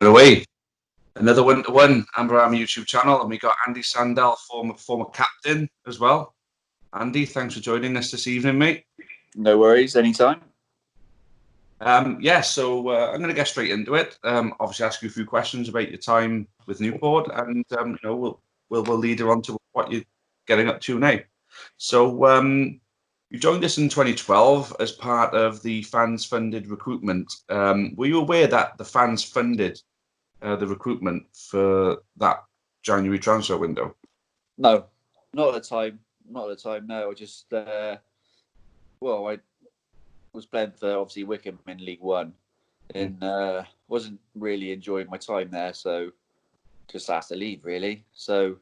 Away. Another 1-1 Amber Army YouTube channel, and we got Andy Sandell, former captain as well. Andy, thanks for joining us this evening, mate. No worries, anytime. So I'm going to get straight into it. Obviously, ask you a few questions about your time with Newport, and we'll lead her on to what you're getting up to now. So you joined us in 2012 as part of the fans-funded recruitment. Were you aware that the fans funded the recruitment for that January transfer window? No, not at the time. Not at the time. No, I just I was playing for obviously Wickham in League One, and wasn't really enjoying my time there. So just asked to leave really. So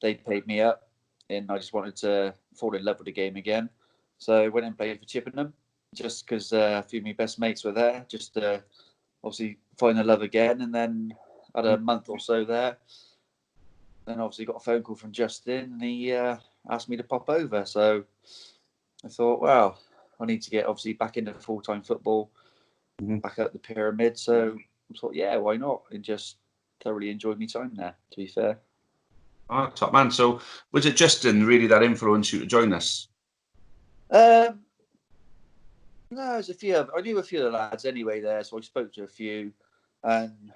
they paid me up, and I just wanted to fall in love with the game again. So I went and played for Chippenham, just because a few of my best mates were there. Just obviously find the love again, and then had a month or so there. Then obviously got a phone call from Justin, and he asked me to pop over. So I thought, well, I need to get obviously back into full-time football, back up the pyramid. So I thought, yeah, why not? And just thoroughly enjoyed my time there, to be fair. Oh, top man. So was it Justin really that influenced you to join us? No, there's a few. I knew a few of the lads anyway there, so I spoke to a few, and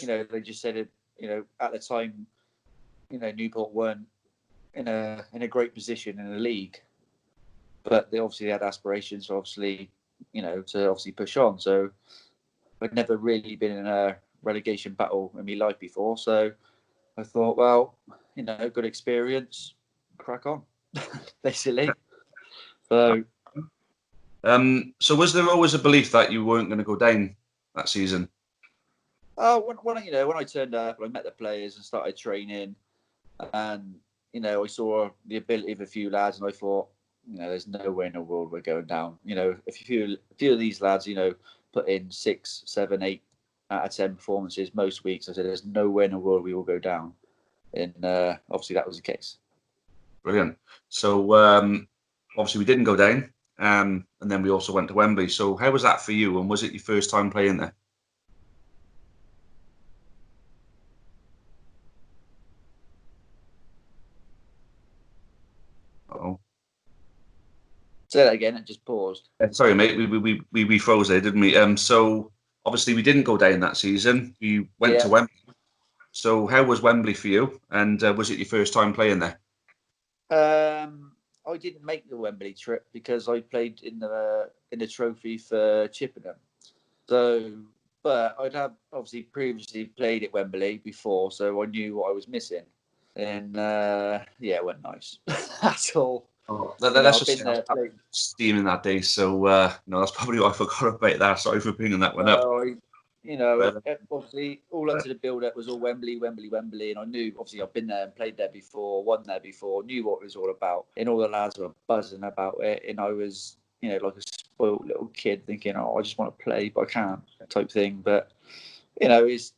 they just said it. At the time, Newport weren't in a great position in the league, but they obviously had aspirations, obviously, to obviously push on. So I'd never really been in a relegation battle in my life before, so I thought, well, good experience, crack on, basically. So. So was there always a belief that you weren't going to go down that season? When I turned up, I met the players and started training, and I saw the ability of a few lads, and I thought, there's no way in the world we're going down. If a few of these lads, put in 6, 7, 8 out of 10 performances most weeks, I said, there's no way in the world we will go down, and obviously that was the case. Brilliant. So obviously we didn't go down. And then we also went to Wembley. So how was that for you? And was it your first time playing there? Oh. Say that again. It just paused. Sorry, mate. We froze there, didn't we? So obviously we didn't go down that season. We went to Wembley. So how was Wembley for you? And was it your first time playing there? I didn't make the Wembley trip because I played in the trophy for Chippenham. So, but I'd have obviously previously played at Wembley before, so I knew what I was missing. And it went nice. That's all. Oh, that's just steaming that day. So that's probably why I forgot about that. Sorry for bringing that one up. Obviously, all up to the build-up was all Wembley, Wembley, Wembley, and I knew, obviously, I've been there and played there before, won there before, knew what it was all about, and all the lads were buzzing about it, and I was, like a spoiled little kid thinking, I just want to play, but I can't, type thing. But, it's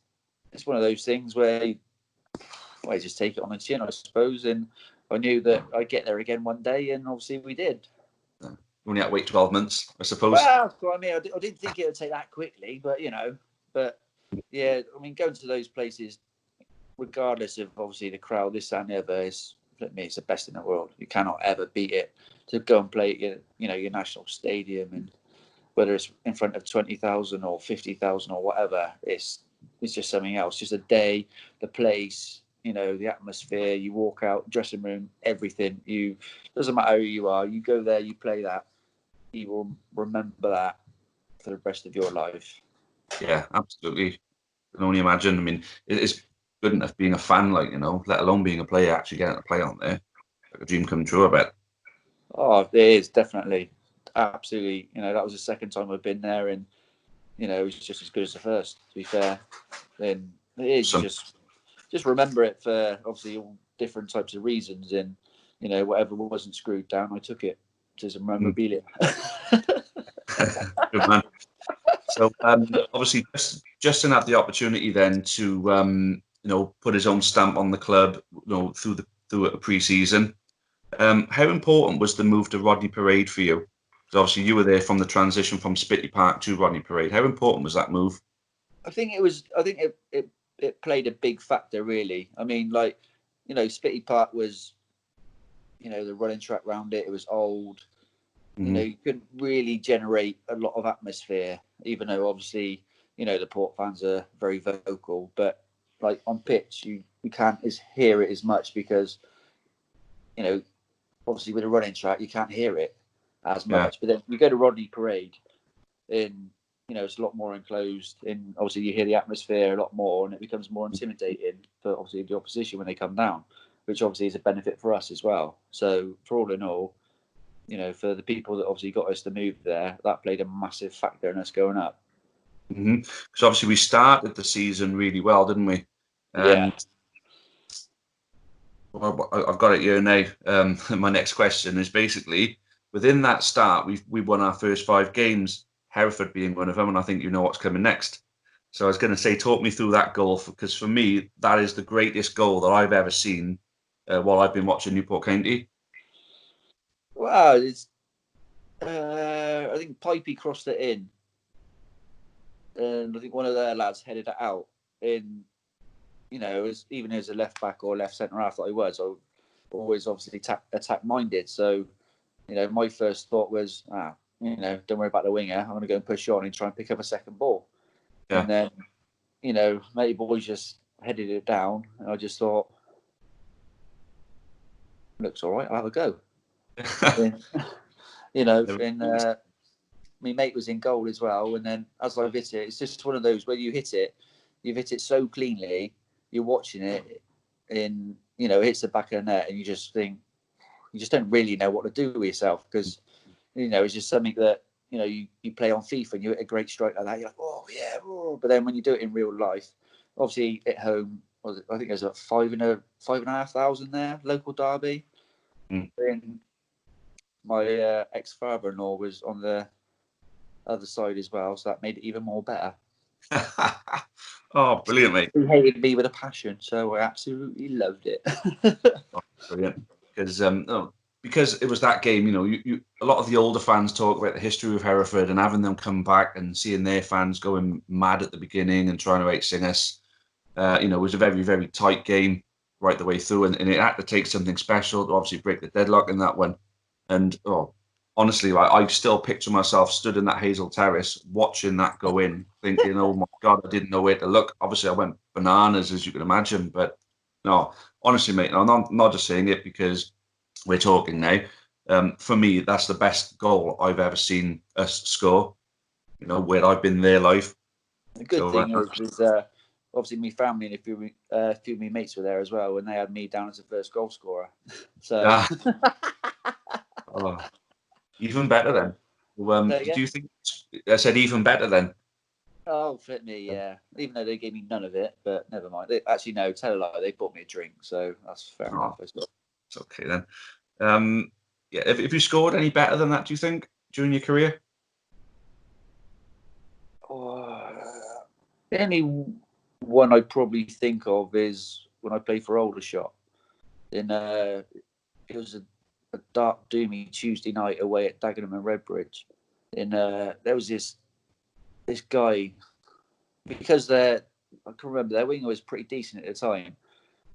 one of those things where I just take it on the chin, I suppose, and I knew that I'd get there again one day, and obviously we did. You only had to wait 12 months, I suppose. Well, I mean, I didn't think it would take that quickly, but, yeah, I mean, going to those places, regardless of obviously the crowd, this and the other, it's the best in the world. You cannot ever beat it. To go and play at your national stadium, and whether it's in front of 20,000 or 50,000 or whatever, it's just something else. Just a day, the place, the atmosphere. You walk out, dressing room, everything. Doesn't matter who you are. You go there, you play that. You will remember that for the rest of your life. Yeah, absolutely. I can only imagine. I mean, it's good enough being a fan, let alone being a player, actually getting to play on there. Like a dream come true, I bet. Oh, it is, definitely. Absolutely. That was the second time I've been there, and, it was just as good as the first, to be fair. And it is, just remember it for, obviously, all different types of reasons, and, whatever wasn't screwed down, I took it to some memorabilia. Good man. So obviously, Justin had the opportunity then to put his own stamp on the club, through a pre-season. How important was the move to Rodney Parade for you? Because obviously you were there from the transition from Spitty Park to Rodney Parade. How important was that move? I think it was. I think it played a big factor, really. I mean, like, Spitty Park was, the running track round it. It was old. You couldn't really generate a lot of atmosphere, even though obviously, the Port fans are very vocal. But like on pitch, you can't hear it as much because, obviously with a running track, you can't hear it as much. But then you go to Rodney Parade, in it's a lot more enclosed, and obviously you hear the atmosphere a lot more, and it becomes more intimidating for obviously the opposition when they come down, which obviously is a benefit for us as well. So for all in all, for the people that obviously got us to move there, that played a massive factor in us going up. Because obviously we started the season really well, didn't we? Yeah. Well, I've got it here now. My next question is basically, within that start, we won our first 5 games, Hereford being one of them, and I think you know what's coming next. So I was going to say, talk me through that goal, because for me, that is the greatest goal that I've ever seen while I've been watching Newport County. Wow, it's. I think Pipey crossed it in, and I think one of their lads headed it out. In, even as a left back or left centre half that I was, I always obviously attack minded. So, my first thought was, don't worry about the winger. I'm going to go and push on and try and pick up a second ball. Yeah. And then, Matey boys just headed it down, and I just thought, looks all right. I'll have a go. My mate was in goal as well, and then as I hit it, it's just one of those where you've hit it so cleanly, you're watching it, and it hits the back of the net, and you just think, you just don't really know what to do with yourself, because it's just something that you play on FIFA and you hit a great strike like that, you're like, oh yeah, but then when you do it in real life, obviously at home, I think there's like 5,500 there, local derby. And my ex-father-in-law was on the other side as well, so that made it even more better. Oh, brilliant, mate. He hated me with a passion, so I absolutely loved it. Oh, brilliant. Because it was that game, you a lot of the older fans talk about the history of Hereford and having them come back and seeing their fans going mad at the beginning and trying to out-sing us. It was a very, very tight game right the way through, and it had to take something special to obviously break the deadlock in that one. And honestly, I still picture myself stood in that Hazel Terrace watching that go in, thinking, oh my God, I didn't know where to look. Obviously, I went bananas, as you can imagine. But no, honestly, mate, I'm not just saying it because we're talking now. For me, that's the best goal I've ever seen us score, where I've been there live. The good thing is obviously my family and a few of my mates were there as well, and they had me down as the first goal scorer. So even better then. Did you think I said even better then? Oh, flip me, yeah. Even though they gave me none of it, but never mind. Actually, no, tell a lie. They bought me a drink, so that's fair enough as well. It's okay then. Have you scored any better than that, do you think, during your career? The only one I probably think of is when I played for Aldershot. It was a dark, doomy Tuesday night away at Dagenham and Redbridge. And there was this guy, because I can remember their winger was pretty decent at the time.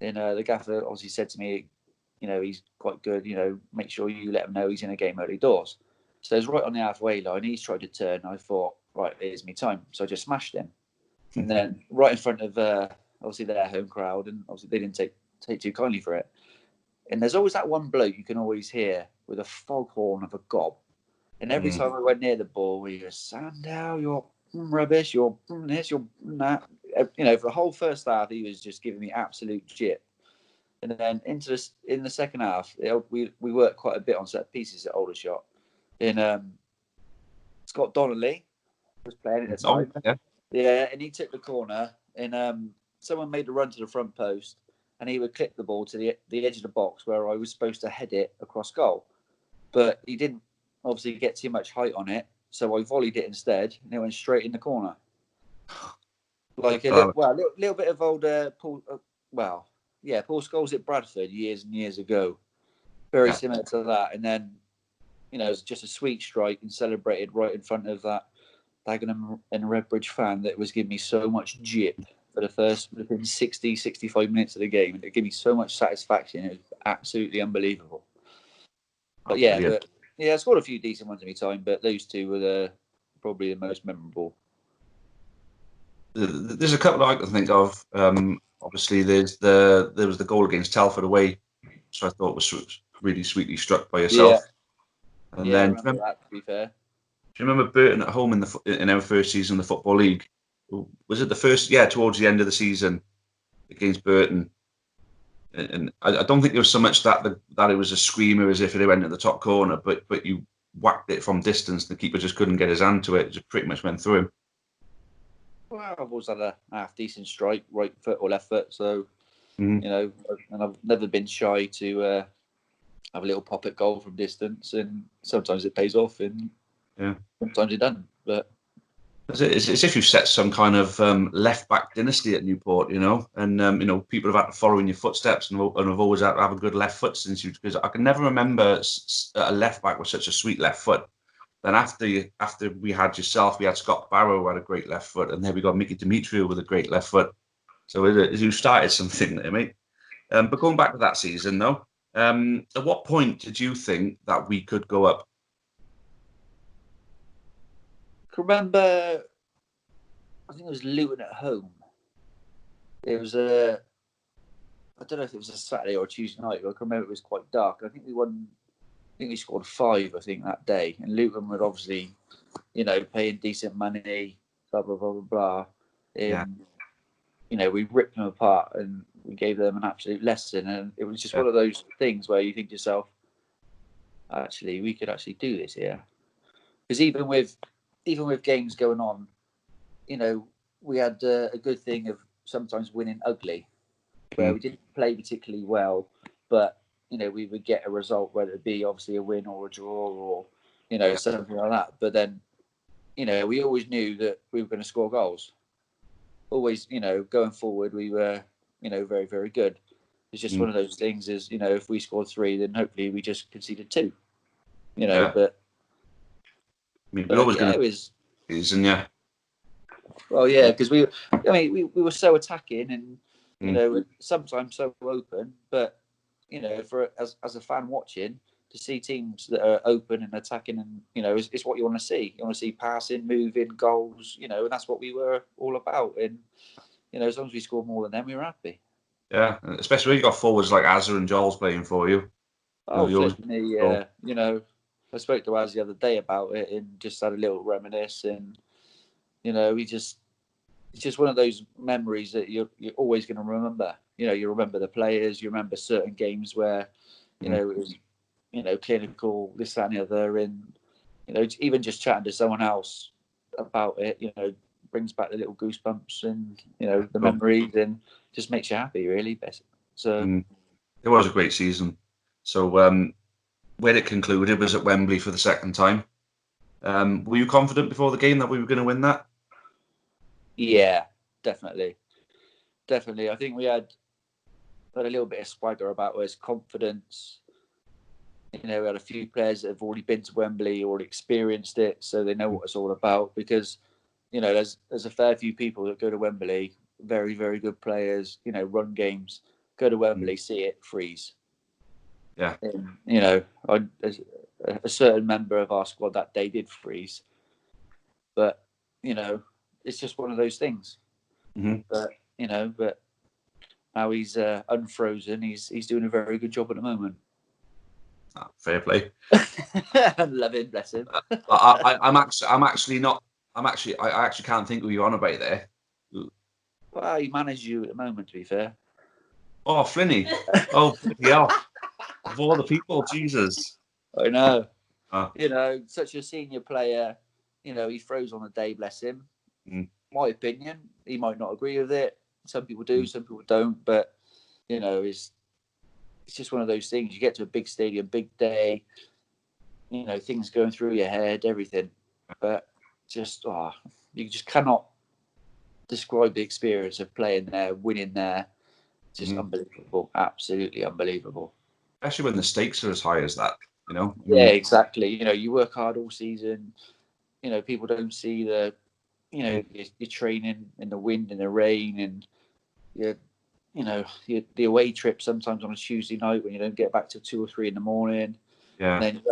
And the gaffer obviously said to me, he's quite good, make sure you let him know he's in a game early doors. So it was right on the halfway line. He's tried to turn. I thought, right, here's me time. So I just smashed him. And then right in front of obviously their home crowd, and obviously they didn't take too kindly for it. And there's always that one bloke you can always hear with a foghorn of a gob. And every time I went near the ball, he goes, Sandell, you're rubbish, you're this, you're that. For the whole first half, he was just giving me absolute shit. And then in the second half, we worked quite a bit on set pieces at Aldershot. And Scott Donnelly was playing at the time. Yeah, and he took the corner, and someone made a run to the front post, and he would clip the ball to the edge of the box where I was supposed to head it across goal. But he didn't obviously get too much height on it, so I volleyed it instead, and it went straight in the corner. Like a little bit of old Paul. Paul Scholes at Bradford years and years ago. Very similar to that, and then it was just a sweet strike and celebrated right in front of that Dagenham and Redbridge fan that was giving me so much jip for the first within 60, 65 minutes of the game. It gave me so much satisfaction. It was absolutely unbelievable. But I scored a few decent ones in my time, but those two were probably the most memorable. There's a couple I can think of. Obviously, there was the goal against Telford away, which I thought was really sweetly struck by yourself. Yeah. And then I remember that, to be fair. Do you remember Burton at home in our first season in the Football League? Was it the first? Yeah, towards the end of the season against Burton. And I don't think there was so much that it was a screamer as if it went to the top corner, but you whacked it from distance. The keeper just couldn't get his hand to it. It just pretty much went through him. Well, I've always had a half decent strike, right foot or left foot. So, and I've never been shy to have a little pop at goal from distance. And sometimes it pays off, and sometimes it doesn't. But it's as if you've set some kind of left back dynasty at Newport, and people have had to follow in your footsteps, and have always had to have a good left foot since you. Because I can never remember a left back with such a sweet left foot. Then after we had yourself, we had Scott Barrow who had a great left foot, and then we got Mickey Demetriou with a great left foot. So you started something there, mate. But going back to that season, though, at what point did you think that we could go up? I remember, I think it was Luton at home. It was I don't know if it was a Saturday or a Tuesday night, but I can remember it was quite dark. I think we won. I think we scored 5, I think, that day. And Luton were obviously, paying decent money, blah, blah, blah, blah, blah. We ripped them apart and we gave them an absolute lesson. And it was just one of those things where you think to yourself, actually, we could actually do this here. Because even with games going on, we had a good thing of sometimes winning ugly, where we didn't play particularly well, but we would get a result, whether it be obviously a win or a draw or, something like that. But then, we always knew that we were going to score goals. Always, going forward, we were, very, very good. It's just one of those things is, if we scored 3, then hopefully we just conceded 2. But I mean, we're always going to season, Well, yeah, because we were so attacking and, sometimes so open, but as a fan watching, to see teams that are open and attacking, and it's what you want to see. You want to see passing, moving, goals, and that's what we were all about. And as long as we scored more than them, we were happy. Yeah, especially when you got forwards like Azza and Joel's playing for you. Oh, me, I spoke to Az the other day about it and just had a little reminisce, and it's just one of those memories that you're always going to remember. You remember the players, you remember certain games where, it was, clinical, this, that, and the other. And, even just chatting to someone else about it, brings back the little goosebumps and, the memories, and just makes you happy, really. So it was a great season. So when it concluded was at Wembley for the second time. Were you confident before the game that we were going to win that? Yeah, definitely. I think we had a little bit of swagger about us, confidence. We had a few players that have already been to Wembley, already experienced it, so they know what it's all about. Because, there's a fair few people that go to Wembley, very, very good players, run games, go to Wembley, see it, freeze. Yeah. And, a certain member of our squad that day did freeze. But, it's just one of those things. But now he's unfrozen. He's doing a very good job at the moment. Fair play. Love him, bless him. I actually can't think who you're on about there. Well, he managed you at the moment, to be fair. Oh, Flinny. Oh, yeah. Of all the people, Jesus. I know. Such a senior player. He froze on the day, bless him. My opinion, he might not agree with it. Some people do, some people don't. But it's just one of those things. You get to a big stadium, big day. Things going through your head, everything. But you just cannot describe the experience of playing there, winning there. It's just unbelievable, absolutely unbelievable. Especially when the stakes are as high as that, Yeah, exactly. You work hard all season. people don't see you're training in the wind and the rain, and the away trip sometimes on a Tuesday night when you don't get back till 2 or 3 in the morning. Yeah. And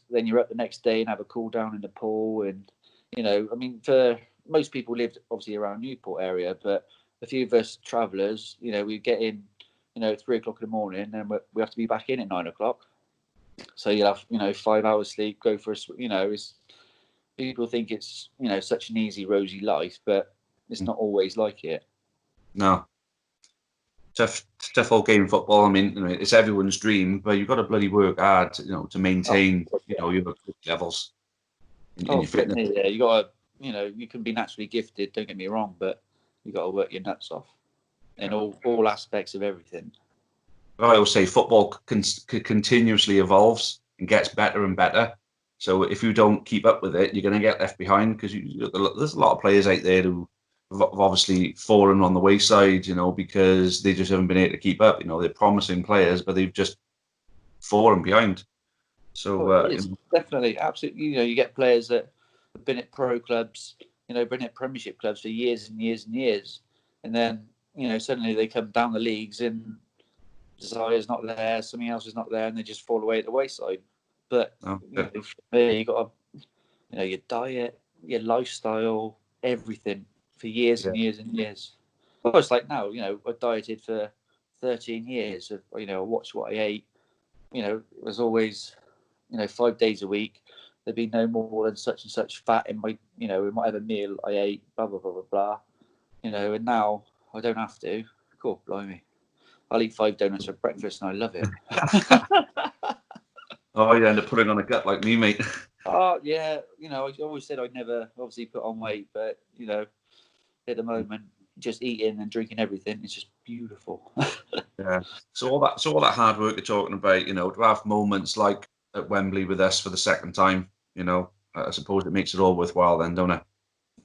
then you're up the next day and have a cool down in the pool. And I mean, for most people lived obviously around Newport area, but a few of us travellers, we get in, at 3 o'clock in the morning, and we have to be back in at 9 o'clock. So you'll have 5 hours sleep, go for it's people think it's such an easy rosy life, but it's not always like it. No. Tough old game of football. I mean, it's everyone's dream, but you've got to bloody work hard, to maintain, your levels in your fitness. Yeah, you got to, you can be naturally gifted. Don't get me wrong, but you got to work your nuts off in all aspects of everything. I always say football continuously evolves and gets better and better. So if you don't keep up with it, you're going to get left behind, because there's a lot of players out there who have obviously fallen on the wayside, because they just haven't been able to keep up. They're promising players, but they've just fallen behind. So definitely, absolutely. You get players that have been at pro clubs, been at Premiership clubs for years and years and years, and then suddenly they come down the leagues and desire's not there, something else is not there, and they just fall away at the wayside. But you got to, your diet, your lifestyle, everything for years and years and years. Well, it's like now, I dieted for 13 years. I watched what I ate. It was always, 5 days a week. There'd be no more than such and such fat in my, in whatever meal I ate. Blah blah blah blah blah. And now I don't have to. Cool, blimey. I'll eat 5 donuts for breakfast and I love it. Oh, you end up putting on a gut like me, mate. Oh, yeah. I always said I'd never obviously put on weight, but, at the moment, just eating and drinking everything, it's just beautiful. Yeah. So all that hard work you're talking about, to have moments like at Wembley with us for the second time, I suppose it makes it all worthwhile then, don't it?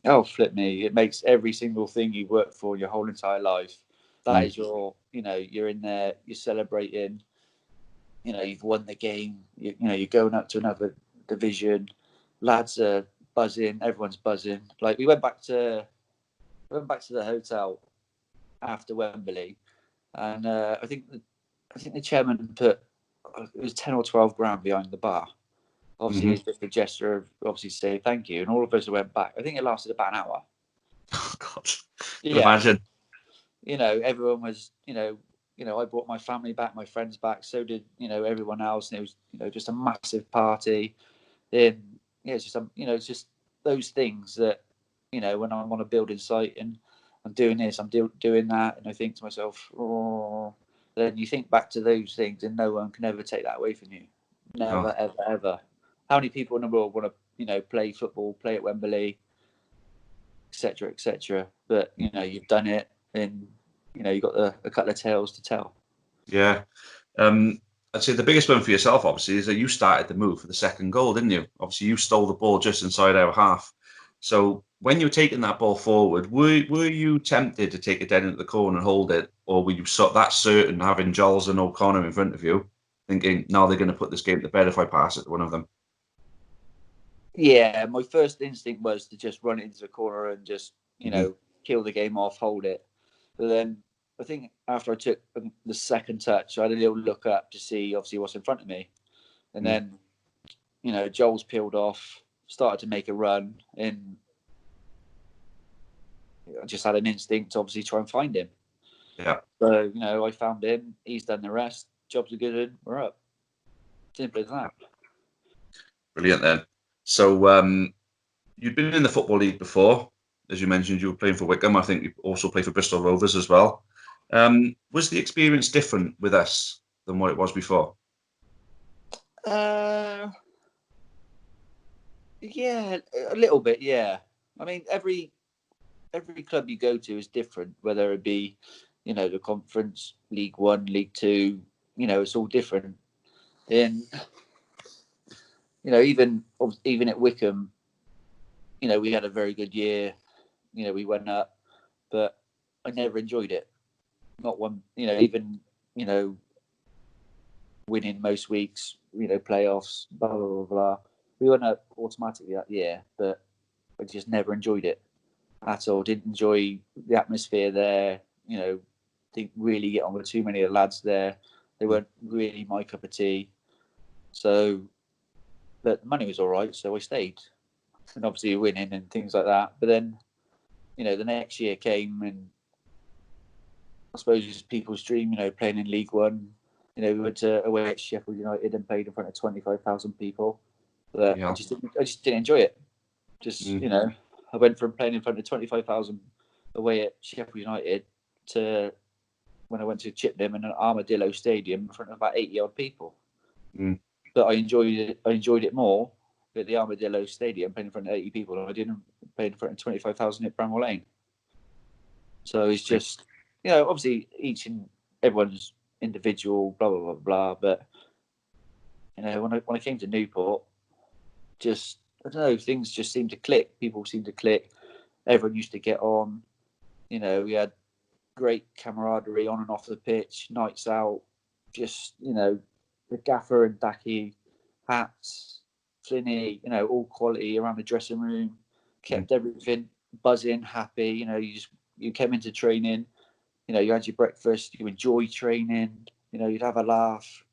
Oh, flip me. It makes every single thing you work for your whole entire life. That is you're in there, you're celebrating, you've won the game, you're going up to another division, lads are buzzing, everyone's buzzing. Like we went back to the hotel after Wembley, and I think the chairman put it was 10 or 12 grand behind the bar. Obviously, it's just a gesture of obviously say thank you, and all of us went back. I think it lasted about an hour. Oh God, imagine. Everyone was, I brought my family back, my friends back, so did everyone else, and it was just a massive party. Then it's just it's just those things that when I'm on a building site and I'm doing this, I'm doing that, and I think to myself, oh, then you think back to those things, and no one can ever take that away from you. Never, ever, ever. How many people in the world want to, play football, play at Wembley, etc., etc.? But you've done it, and you've got a couple of tales to tell. Yeah. I'd say the biggest one for yourself, obviously, is that you started the move for the second goal, didn't you? Obviously, you stole the ball just inside our half. So when you were taking that ball forward, were you tempted to take it down into the corner and hold it, or were you that certain, having Giles and O'Connor in front of you, thinking, now they're going to put this game to bed if I pass it to one of them? Yeah, my first instinct was to just run it into the corner and just, kill the game off, hold it. But then I think after I took the second touch, I had a little look up to see obviously what's in front of me. And then, Joel's peeled off, started to make a run, and I just had an instinct to obviously try and find him. Yeah. So, I found him, he's done the rest, job's a good one, we're up. Simple as that. Brilliant then. So you'd been in the Football League before. As you mentioned, you were playing for Wickham. I think you also played for Bristol Rovers as well. Was the experience different with us than what it was before? Yeah, a little bit, yeah. I mean, every club you go to is different, whether it be, the Conference, League One, League Two, it's all different. And, even at Wickham, we had a very good year. We went up, but I never enjoyed it. Not one, even, winning most weeks, playoffs, blah, blah, blah, blah. We went up automatically that year, but I just never enjoyed it at all. Didn't enjoy the atmosphere there. You know, didn't really get on with too many of the lads there. They weren't really my cup of tea. So, but the money was all right, so I stayed. And obviously winning and things like that. But then, you know, the next year came, and I suppose it's people's dream, you know, playing in League One. You know, we went away at Sheffield United and played in front of 25,000 people. But Yeah. I just didn't enjoy it. You know, I went from playing in front of 25,000 away at Sheffield United to when I went to Chippenham in an Armadillo Stadium in front of about 80 odd people. But I enjoyed it. I enjoyed it more at the Armadillo Stadium playing in front of 80 people than I did playing in front of 25,000 at Bramwell Lane. So it's just, you know, obviously everyone's individual, blah blah blah blah. But you know, when I came to Newport, just I don't know, things just seemed to click. People seemed to click. Everyone used to get on. You know, we had great camaraderie on and off the pitch, nights out. Just, you know, the gaffer and Dacky, hats, Flinney, you know, all quality around the dressing room, kept everything buzzing, happy. You know, you came into training, you know, you had your breakfast, you enjoyed training, you know, you'd have a laugh.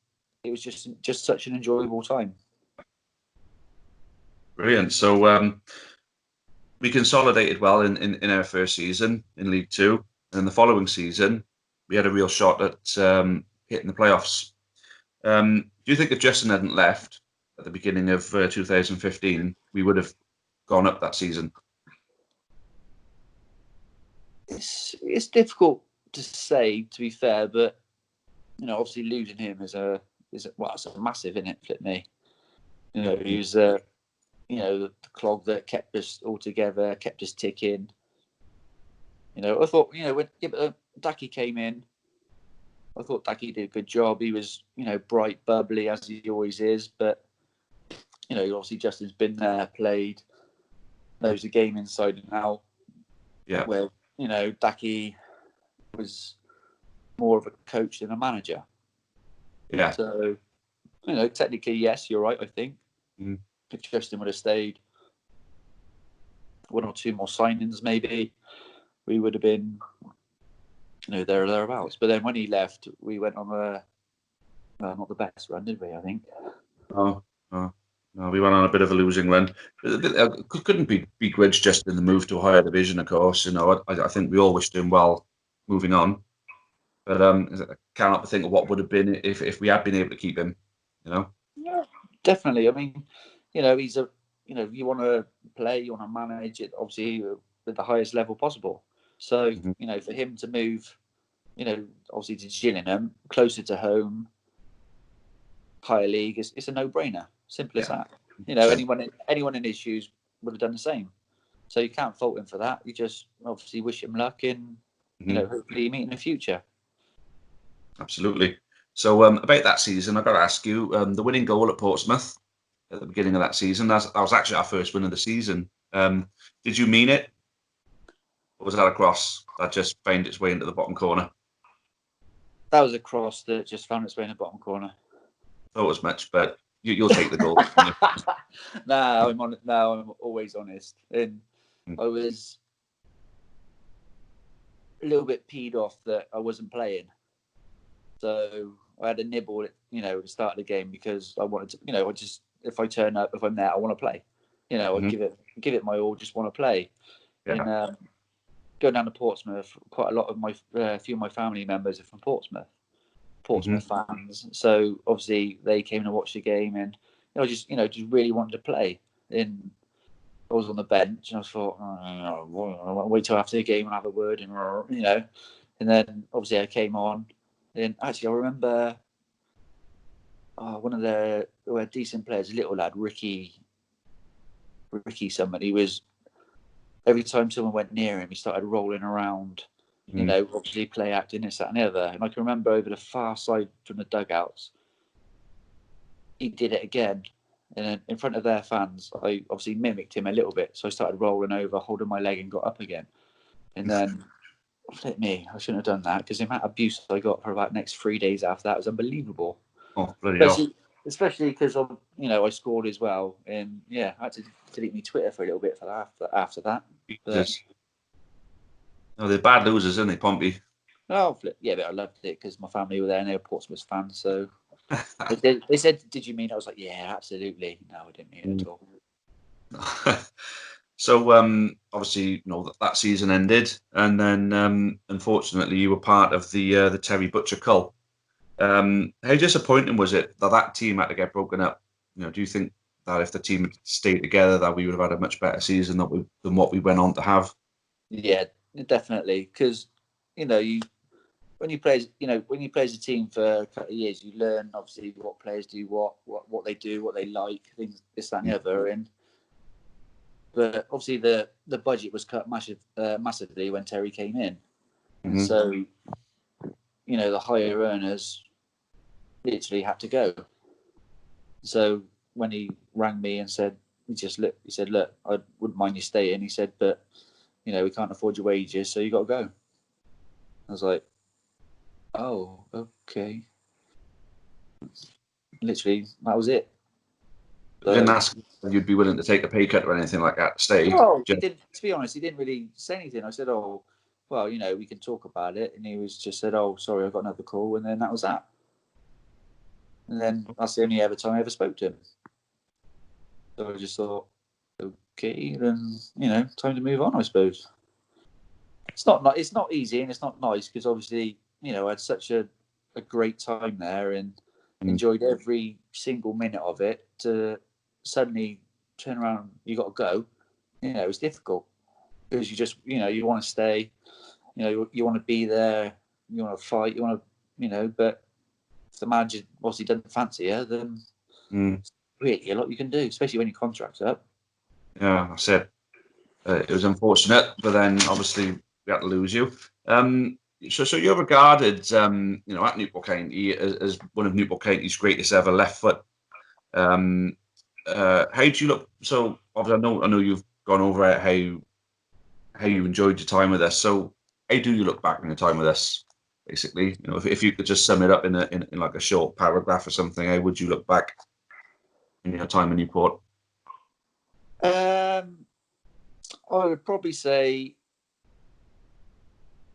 It was just such an enjoyable time. Brilliant. So we consolidated well in our first season in League Two, and the following season we had a real shot at hitting the playoffs. Do you think if Justin hadn't left at the beginning of 2015, we would have gone up that season? It's difficult to say, to be fair, but you know, obviously losing him it's a massive, isn't it, Flipney? You know, he was you know, the clog that kept us all together, kept us ticking. You know, I thought, you know, when Dacky came in, I thought Dacky did a good job. He was, you know, bright, bubbly as he always is, but you know, obviously Justin's been there, played, knows the game inside and out. Yeah. Where, you know, Dacky was more of a coach than a manager. Yeah. So, you know, technically, yes, you're right, I think. If Justin would have stayed, one or two more signings, maybe, we would have been, you know, there or thereabouts. But then when he left, we went on not the best run, did we, I think? No, we went on a bit of a losing run. Couldn't begrudge just in the move to a higher division, of course. You know, I think we all wished him well moving on. But I cannot think of what would have been if we had been able to keep him. You know. Yeah, definitely. I mean, you know, he's you know, you want to play, you want to manage it, obviously at the highest level possible. So, you know, for him to move, you know, obviously to Gillingham, closer to home, higher league, it's a no-brainer. Simple as that. You know, anyone in his shoes would have done the same. So you can't fault him for that. You just obviously wish him luck, and you know, hopefully you meet in the future. Absolutely. So about that season, I've got to ask you, the winning goal at Portsmouth at the beginning of that season, that was actually our first win of the season. Did you mean it? Or was that a cross that just found its way into the bottom corner? That was a cross that just found its way in the bottom corner. Thought as much, but you'll take the goal. I'm always honest. And I was a little bit peed off that I wasn't playing. So I had a nibble at, you know, the start of the game because I wanted to, you know, if I turn up, if I'm there, I want to play. You know, I'd give it my all, just want to play. Yeah. And going down to Portsmouth, quite a lot of a few of my family members are from Portsmouth fans. So obviously they came to watch the game, and just really wanted to play. And I was on the bench, and I thought, I'll wait till after the game and have a word, and and then obviously I came on. And actually, I remember one of their decent players, a little lad, Ricky. Somebody was. Every time someone went near him, he started rolling around. You know, obviously play acting, this, that, and the other. And I can remember over the far side from the dugouts, he did it again. And then in front of their fans, I obviously mimicked him a little bit. So I started rolling over, holding my leg, and got up again. And then, flip me, I shouldn't have done that because the amount of abuse I got for about the next 3 days after that was unbelievable. Oh, bloody hell. especially because I scored as well, and I had to delete my Twitter for a little bit for after that. But, no, they're bad losers, aren't they, Pompey? Oh, yeah, but I loved it because my family were there and they were Portsmouth fans. So they said, "Did you mean?" I was like, "Yeah, absolutely." No, I didn't mean it at all. So obviously, that season ended, and then unfortunately, you were part of the Terry Butcher cull. How disappointing was it that team had to get broken up? Do you think that if the team had stayed together, that we would have had a much better season than what we went on to have? Yeah, definitely. Because when you play as a team for a couple of years, you learn obviously what players do, what they do, what they like, things this, that, and the other. But obviously the budget was cut massively when Terry came in, and so the higher earners literally had to go. So when he rang me and said, he said, "Look, I wouldn't mind you staying." He said, "But we can't afford your wages, so you got to go." I was like, "Oh, okay." Literally, that was it. I didn't ask if you'd be willing to take a pay cut or anything like that to stay. Oh, he didn't. To be honest, he didn't really say anything. I said, "Oh, well, we can talk about it," and he was just said, "Oh, sorry, I've got another call," and then that was that. And then that's the only ever time I ever spoke to him. So I just thought, okay, then time to move on, I suppose. It's not easy and it's not nice because obviously I had such a great time there and enjoyed every single minute of it. To suddenly turn around, you got to go. It was difficult because you just you want to stay, you want to be there, you want to fight, you want to but if the manager obviously doesn't fancy you, then really a lot you can do, especially when your contract's up. Yeah, that's it. It was unfortunate, but then obviously we had to lose you. So you're regarded, at Newport County as one of Newport County's greatest ever left foot. How do you look? So obviously, I know you've gone over how you enjoyed your time with us. So how do you look back on your time with us? Basically, if you could just sum it up in like a short paragraph or something, how would you look back in your time in Newport? I would probably say,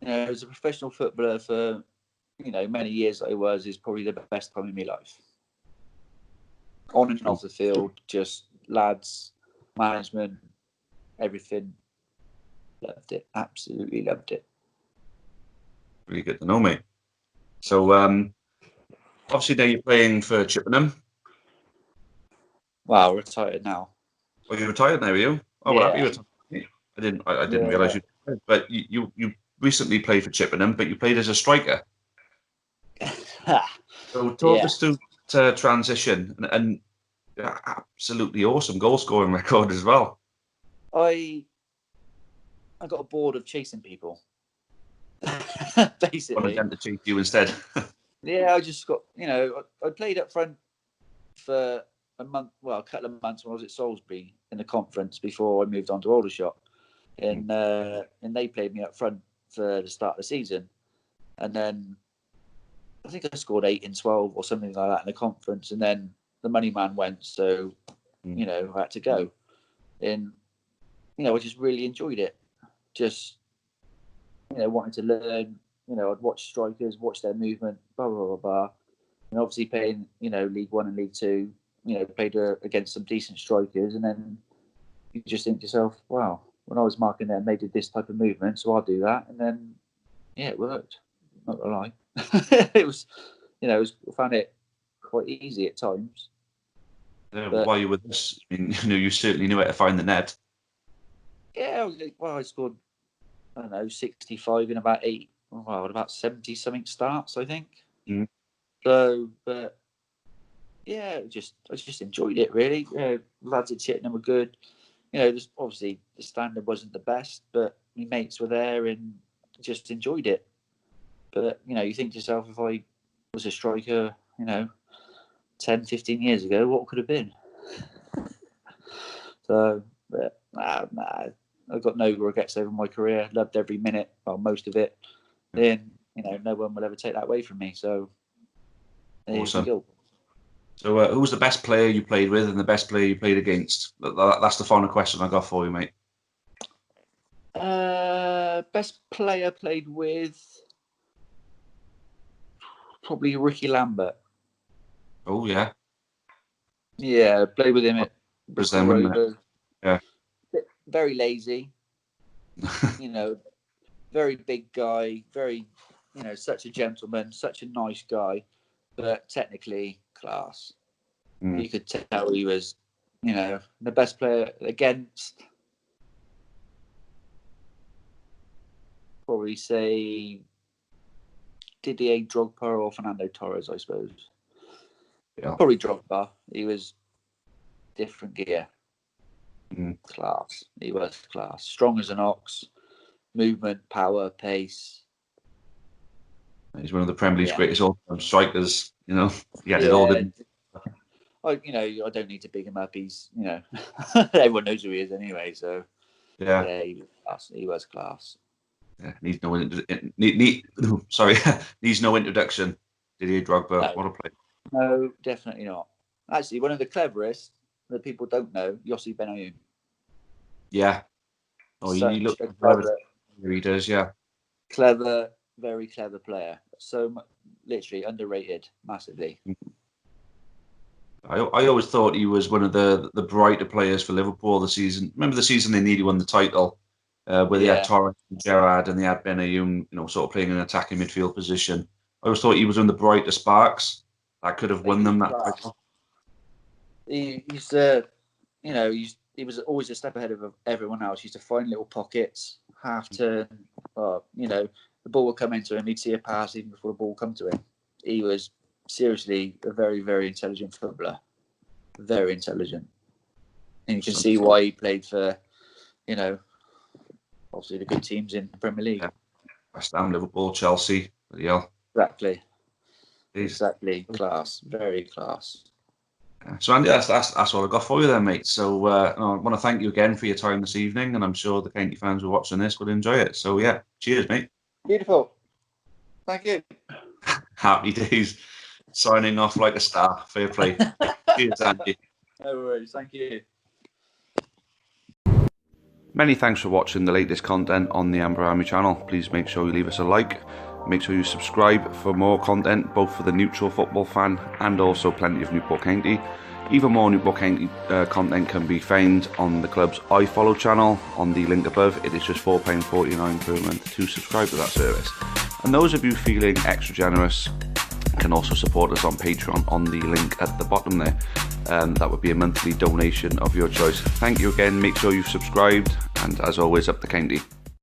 as a professional footballer for, many years I was, is probably the best time in my life. On and off the field, just lads, management, everything. Loved it. Absolutely loved it. Really good to know, mate. So, obviously now you're playing for Chippenham. Wow, retired now. Well, you're retired now, are you? Oh, yeah. well, happy retired. I didn't realise you did. But you recently played for Chippenham, but you played as a striker. So talk us through transition and absolutely awesome goal scoring record as well. I got bored of chasing people. Basically. Wanted them to chase you instead. Yeah, I just got I played up front for a couple of months when I was at Salisbury in the conference before I moved on to Aldershot, and they played me up front for the start of the season, and then I think I scored 8 in 12 or something like that in the conference, and then the money man went, so I had to go, and I just really enjoyed it, just wanted to learn. I'd watch strikers, watch their movement, blah blah blah blah. And obviously playing, League One and League Two, played against some decent strikers, and then you just think to yourself, wow, when I was marking them, they did this type of movement, so I'll do that, and then it worked. Not gonna lie, it was, I found it quite easy at times. Yeah, while you were with us, I mean, you certainly knew how to find the net. Yeah, well, I scored, I don't know, 65 in about 70 something starts, I think. So, but yeah, I just enjoyed it really. Lads at Chippenham were good. Obviously the standard wasn't the best, but my mates were there and just enjoyed it. But you think to yourself, if I was a striker, 10, 15 years ago, what could have been? So, but I've got no regrets over my career. Loved every minute, well, most of it. Then no one will ever take that away from me. So there you go. So who's the best player you played with and the best player you played against? That's the final question I got for you, mate. Best player played with, probably Ricky Lambert. Oh, yeah. Yeah, played with him at Bristol Rovers. Yeah. Very lazy. Very big guy. Very, such a gentleman, such a nice guy, but technically class. You could tell he was, the best player against. Probably say Didier Drogba or Fernando Torres, I suppose. Yeah. Probably Drogba. He was different gear. Class. He was class. Strong as an ox. Movement, power, pace. He's one of the Premier League's greatest all-time strikers. It all didn't. I don't need to big him up. He's, everyone knows who he is anyway. So yeah, he was class. Yeah, needs no introduction. Didier Drogba, No. what a player. No, definitely not. Actually, one of the cleverest that people don't know, Yossi Benayoun. Yeah. Oh, he looks clever. He does, yeah. Clever, very clever player. So literally underrated massively. I always thought he was one of the brighter players for Liverpool the season. Remember the season they nearly won the title, where they had Torres and Gerrard and they had Benayoun, sort of playing an attacking midfield position. I always thought he was one of the brighter sparks that could have won them that title. He was always a step ahead of everyone else. He used to find little pockets, half turn. The ball would come into him. He'd see a pass even before the ball would come to him. He was seriously a very, very intelligent footballer. Very intelligent. And you can see why he played for, obviously the good teams in the Premier League. Yeah. West Ham, Liverpool, Chelsea. Yeah. Exactly. Exactly. Class. Very class. So Andy, that's all I got for you then, mate. So I want to thank you again for your time this evening, and I'm sure the County fans who are watching this will enjoy it. So yeah, cheers, mate. Beautiful. Thank you. Happy days. Signing off like a star. Fair play. Cheers, Andy. No worries. Thank you. Many thanks for watching the latest content on the Amber Army channel. Please make sure you leave us a like. Make sure you subscribe for more content, both for the neutral football fan and also plenty of Newport County. Even more Newport County content can be found on the club's iFollow channel on the link above. It is just £4.49 per month to subscribe to that service. And those of you feeling extra generous can also support us on Patreon on the link at the bottom there. That would be a monthly donation of your choice. Thank you again. Make sure you've subscribed, and as always, up the county.